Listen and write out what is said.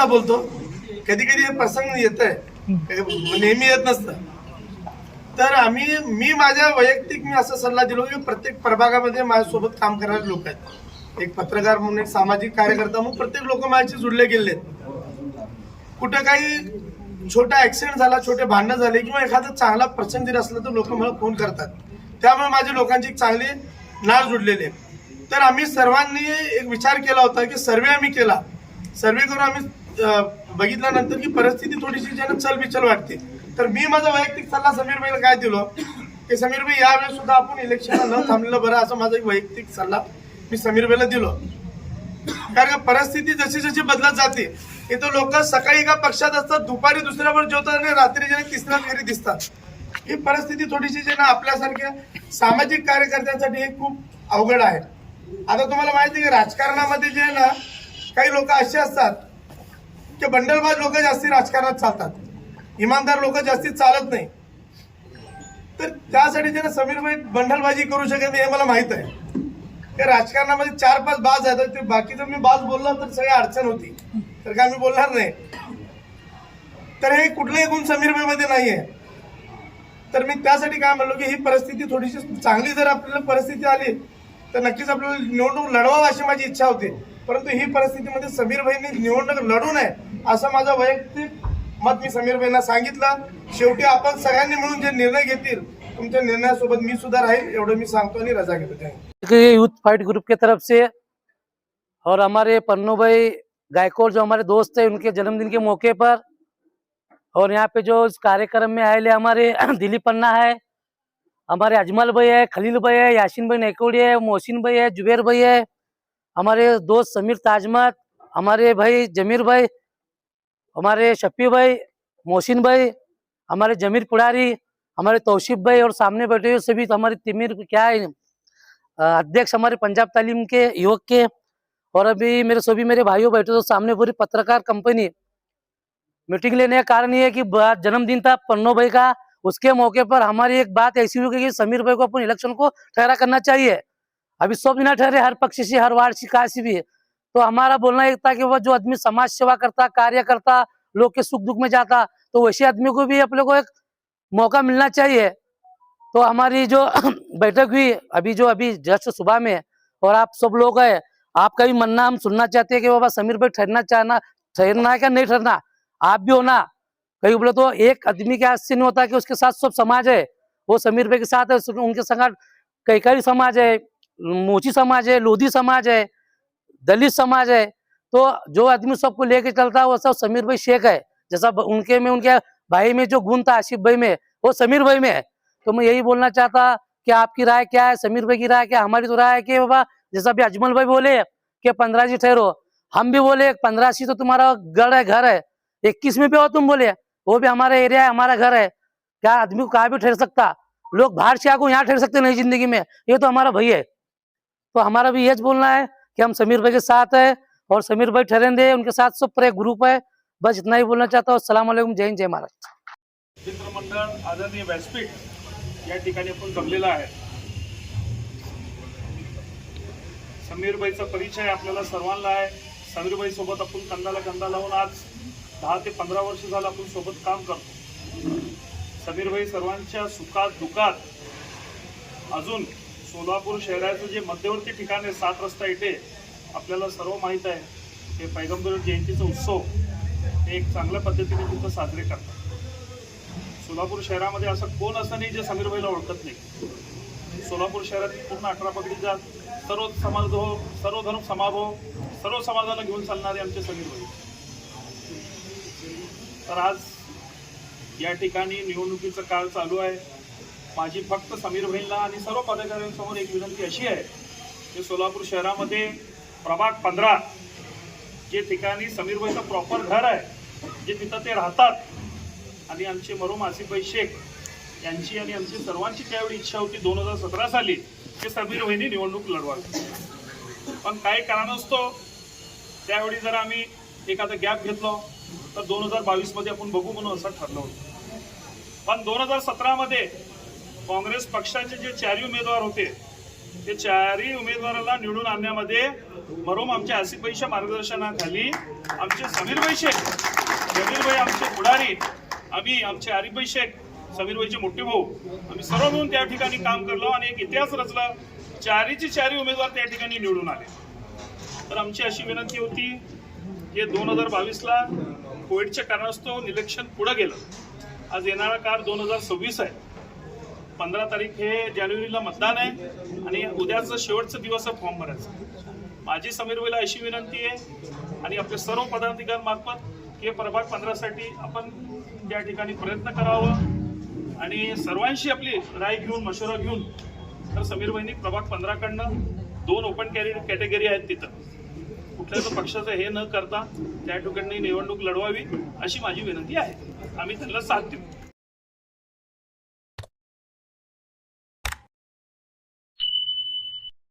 बोलतो, कधी कधी हे प्रसंग येत आहे, नेहमी येत नसतं. तर मी माझ्या वैयक्तिक मी असा सल्ला दिलो की प्रत्येक प्रभागामध्ये माझ्यासोबत काम करणारे लोक आहेत. एक पत्रकार म्हणून, एक सामाजिक कार्यकर्ता म्हणून प्रत्येक लोक माझ्याशी जुळले गेले आहेत. कुठं काही छोटा ऍक्सिडेंट झाला, छोटे भांडणं झाले किंवा एखादा चांगला प्रसंग जरी असला तर लोक मला फोन करतात. त्यामुळे माझ्या लोकांची एक चांगली नाळ जुडलेली आहे. तर आम्ही सर्वांनी एक विचार केला होता की सर्वे आम्ही केला. सर्वे करून आम्ही बघितल्यानंतर की परिस्थिती थोडीशी ज्यांना चलबिचल वाटते. तर मी माझा वैयक्तिक सल्ला समीर भाईला काय दिलो की समीर भाई यावेळेस सुद्धा आपण इलेक्शनला न थांबलेलं बरं, असं माझा एक वैयक्तिक सल्ला मी समीर भाईला दिलो. कारण परिस्थिती जशी जशी बदलत जाते, इथं लोक सकाळी एका पक्षात असतात, दुपारी दुसऱ्यावर जेवतात आणि रात्री ज्याने तिसऱ्या घरी दिसतात. ही परिस्थिती थोडीशी जे ना आपल्यासारख्या सामाजिक कार्यकर्त्यांसाठी हे खूप अवघड आहे. आता तुम्हाला माहिती आहे की राजकारणामध्ये जे ना काही लोक असे असतात की बंडलबाज लोक जास्ती राजकारणात चालतात, इमानदार लोक जास्ती चालत नाही. तर त्यासाठी ज्यांना समीर भाई बंडलबाजी करू शकत नाही हे मला माहित आहे. ते राजकारणामध्ये 4-5 बाज आहेत, ते बाकीचं मी बाज बोललो तर सगळी अडचण होती, तर काय मी बोलणार नाही. तर हे कुठलेही गुण समीर भाई मध्ये नाहीये. तर मी त्यासाठी काय म्हणलो की ही परिस्थिती थोडीशी चांगली जर आपल्याला परिस्थिती आली तर नक्कीच आपल्याला निवडणूक लढवावं अशी माझी इच्छा होती. परंतु ही परिस्थितीमध्ये समीर भाईंनी निवडणूक लढू नये असं माझं वैयक्तिक मत मी समीर भाईंना सांगितलं. शेवटी आपण सगळ्यांनी मिळून जे निर्णय घेतील तुमच्या निर्णयासोबत मी सुद्धा राहील एवढं मी सांगतो आणि रजा घेतो. यूथ फाइट ग्रुप की तरफ से और हमारे पन्नू भाई गायकवाड़ जो हमारे दोस्त हैं उनके जन्मदिन के मौके पर, और यहाँ पे जो इस कार्यक्रम में आए हमारे दिलीप पन्ना है, हमारे अजमल भाई है, खलील भाई है, यासीन भाई नेकोड़ी है, मोहसिन भाई है, जुबेर भाई है, हमारे दोस्त समीर ताजमत, हमारे भाई जमीर भाई, हमारे शफी भाई, मोहसिन भाई, हमारे जमीर पुड़ारी, हमारे तौशीफ भाई और सामने बैठे हुए सभी हमारे तिमिर क्या है अध्यक्ष हमारे पंजाब तालीम के युवक के, और अभी मेरे सभी मेरे भाइयों बैठे तो सामने पूरी पत्रकार कंपनी मीटिंग लेने का कारण ये है कि जन्मदिन था पन्नू भाई का, उसके मौके पर हमारी एक बात ऐसी हुई कि समीर भाई को अपन इलेक्शन को ठहरा करना चाहिए. अभी सब ना ठहरे, हर पक्ष से, हर वार्ड से, काशी भी. तो हमारा बोलना एक था कि वह जो आदमी समाज सेवा करता, कार्य करता, लोग के सुख दुख में जाता, तो वैसे आदमी को भी अपने को एक मौका मिलना चाहिए. तो हमारी जो बैठक हुई अभी जस्ट सुबह में, और आप सब लोग है, आपका भी मानना हम सुनना चाहते हैं कि बाबा समीर भाई ठहरना है क्या नहीं ठहरना. आप भी हो ना, कहीं बोले तो एक आदमी के हाथ से नहीं होता कि उसके साथ सब समाज है. वो समीर भाई के साथ है, उनके संग कई समाज है, मोची समाज है, लोधी समाज है, दलित समाज है. तो जो आदमी सबको लेके चलता है वो सब समीर भाई शेख है. जैसा उनके भाई में जो गुण था आशिफ भाई में, वो समीर भाई में है. तो मैं यही बोलना चाहता कि आपकी राय क्या है, समीर भाई की राय क्या है. हमारी तो राय है कि बाबा जैसा भी अजमल भाई बोले कि 15 जी ठहरो, हम भी बोले 15 सी तो तुम्हारा गढ़ है, घर है, 21 में भी हो तुम बोले, वो भी हमारा एरिया है, हमारा घर है. क्या आदमी को कहाँ भी ठहर सकता, लोग बाहर से आको यहाँ ठहर सकते नई जिंदगी में, ये तो हमारा भाई है. तो हमारा भी यही बोलना है कि हम समीर भाई के साथ है और समीर भाई ठहरेंगे, उनके साथ सब पूरे ग्रुप है. बस इतना ही बोलना चाहता हूँ. अस्सलाम वालेकुम, जय हिंद, जय महाराष्ट्र. मित्रमंडळ आदरणीय व्यासपीठ या ठिकाणी आपण जमलेला आहे. समीरबाईचा परिचय आपल्याला सर्वांना आहे. समीरबाई सोबत आपण कंधाला कंधा लावून आज 10 ते 15 वर्ष झालं आपण सोबत काम करतो. समीरबाई सर्वांच्या सुखात दुखात, अजून सोलापूर शहराचं जे मध्यवर्ती ठिकाण आहे 7 रस्ता इथे आपल्याला सर्व माहीत आहे, हे पैगंबर जयंतीचा उत्सव हे एक चांगल्या पद्धतीने तिथं साजरे करतात. सोलापूर शहरामध्ये असं कोण असं नाही जे समीरबाईला ओळखत नाही. सोलापूर शहरातील पूर्ण 18 पगडीचा सर्व समाज हो, सर्व धर्म समाज हो, सर्व समाजाला घेऊन चालणारे आमचे समीरबाई. तर आज या ठिकाणी निवडणुकीचा काळ चालू आहे. माझी फक्त समीरबाईंना आणि सर्व पदाधिकाऱ्यांसमोर एक विनंती अशी आहे की सोलापूर शहरामध्ये प्रभाग 15 जे ठिकाणी समीरबाईचं प्रॉपर घर आहे, जे तिथं ते राहतात, आणि आमचे मरूम आसिफभाई शेख यांची आणि आमची सर्वांची त्यावेळी इच्छा होती 2017 साली की समीरबाईंनी निवडणूक लढवावी. पण काही कारणास्तव त्यावेळी जर आम्ही एखादा गॅप घेतलो तर 2022 मध्ये आपण बघू म्हणून असं ठरलं होतं. पण 2017 मध्ये काँग्रेस पक्षाचे जे 4 उमेदवार होते हे चारही उमेदवाराला निवडून आणण्यामध्ये भरोम आमच्या आसिफभाईच्या मार्गदर्शनाखाली आमचे समीरभाई शेख, जमीरभाई आमचे पुढारी, आम्ही आमचे आरिफभाई शेख, समीरभाईचे मोठे भाऊ, आम्ही सर्व मिळून त्या ठिकाणी काम करलो आणि एक इतिहास रचला. चारीचे चारही उमेदवार त्या ठिकाणी निवडून आले. तर आमची अशी विनंती होती की 2022ला कोविडच्या कारणास्तव इलेक्शन पुढे गेलं. आज येणारा काळ 2026 आहे. 15 तारीख हे जानेवारीला मतदान आहे आणि उद्याचा शेवटचा दिवस आहे फॉर्म भरायचा. माझी समीरभाईला अशी विनंती आहे आणि आपल्या सर्व पदाधिकाऱ्यांमार्फत की प्रभाग 15 साठी आपण त्या ठिकाणी प्रयत्न करावं आणि सर्वांशी आपली राय घेऊन मशवरा घेऊन. तर समीरभाईंनी प्रभाग 15 कडनं 2 ओपन कॅटेगरी आहेत, तिथं कुठल्याच पक्षाचं हे न करता त्या ठिकाणी निवडणूक लढवावी अशी माझी विनंती आहे. आम्ही त्यांना साथ देऊ.